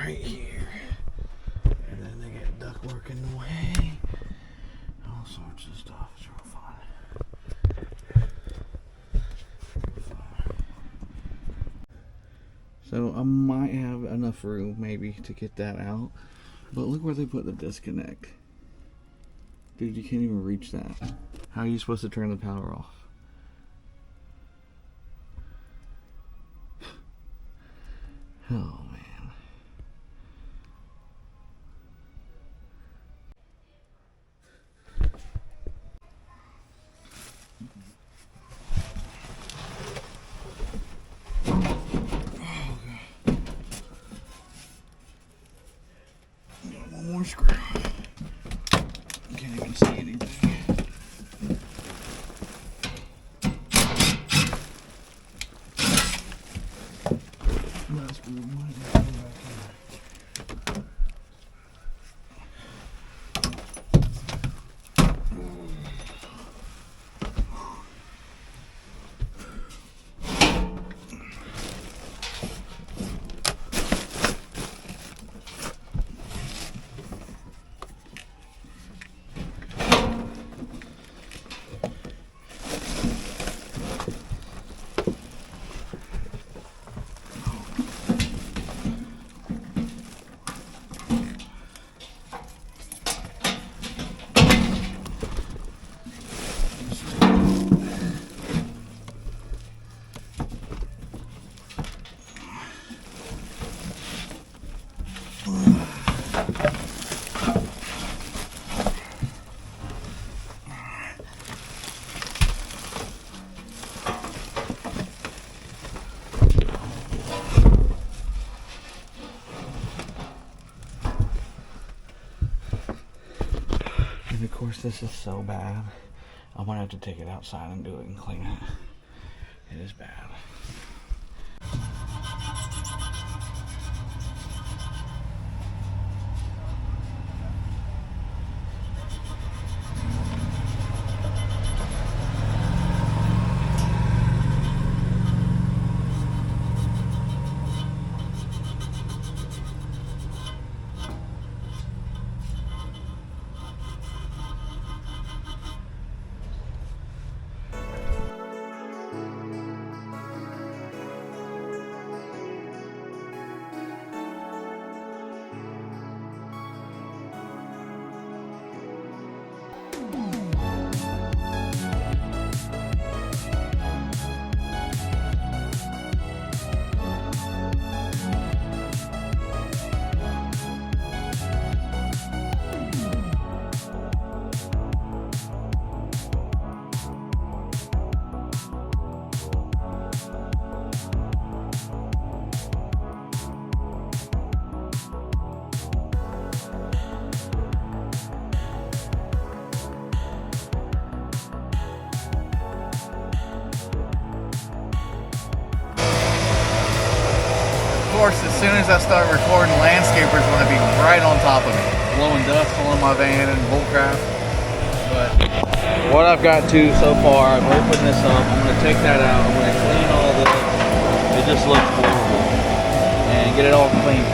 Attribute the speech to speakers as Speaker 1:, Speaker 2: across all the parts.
Speaker 1: right here. And then they get ductwork in the way. All sorts of stuff. It's real fun. So I might have enough room maybe to get that out. But look where they put the disconnect. Dude, you can't even reach that. How are you supposed to turn the power off? Oh man. Got one more screw. Can't even see anything. Last screw might have to go back in. And of course this is so bad. I'm gonna have to take it outside and do it and clean it. It is bad. Of course, as soon as I start recording, landscapers want to be right on top of me, blowing dust on my van and bull crap. But what I've got to so far, I've opened this up. I'm going to take that out. I'm going to clean all this. It just looks horrible, and get it all clean.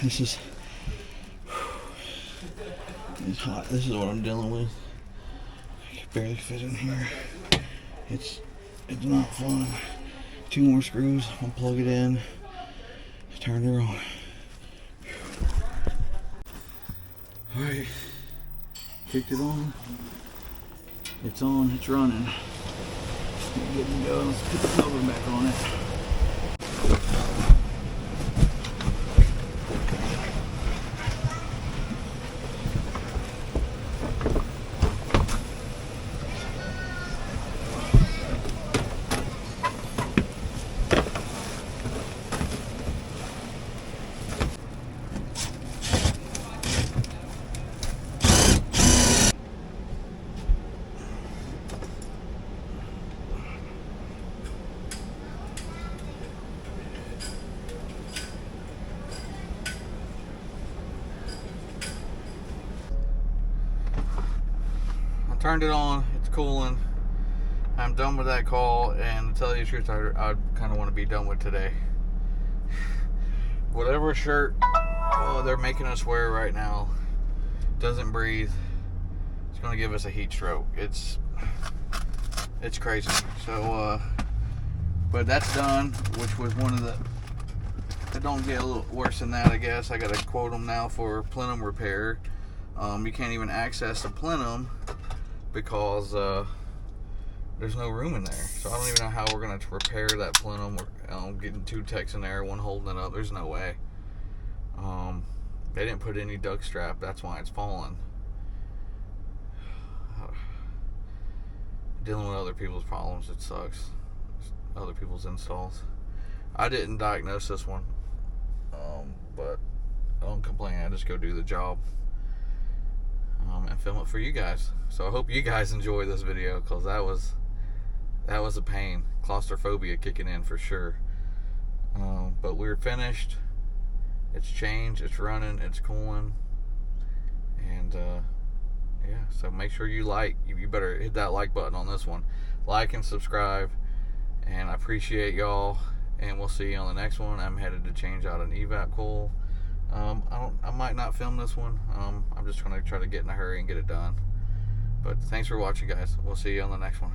Speaker 2: This is it's hot. This is what I'm dealing with. I can barely fit in here. It's not fun. 2 more screws. I'll plug it in. Turn it on. All right, kicked it on. It's on. It's running. Good to go. Let's put the cover back on it.
Speaker 1: Turned it on, it's cooling. I'm done with that call, and to tell you the truth, I kind of want to be done with today. Whatever shirt they're making us wear right now doesn't breathe. It's going to give us a heat stroke. It's crazy. So, but that's done, which was one of the, it don't get a little worse than that, I guess. I got to quote them now for plenum repair. You can't even access the plenum because there's no room in there. So I don't even know how we're going to repair that plenum. We're getting 2 techs in there, one holding it up. There's no way. They didn't put any duct strap. That's why it's falling. Dealing with other people's problems, it sucks. Other people's installs. I didn't diagnose this one, but I don't complain. I just go do the job. And film it for you guys. So I hope you guys enjoy this video, because that was a pain. Claustrophobia kicking in for sure. But we're finished. It's changed, it's running, it's cooling, and yeah. So make sure you you better hit that like button on this one. Like and subscribe, and I appreciate y'all. And we'll see you on the next one. I'm headed to change out an EVAP coil. I might not film this one. I'm just going to try to get in a hurry and get it done. But thanks for watching, guys. We'll see you on the next one.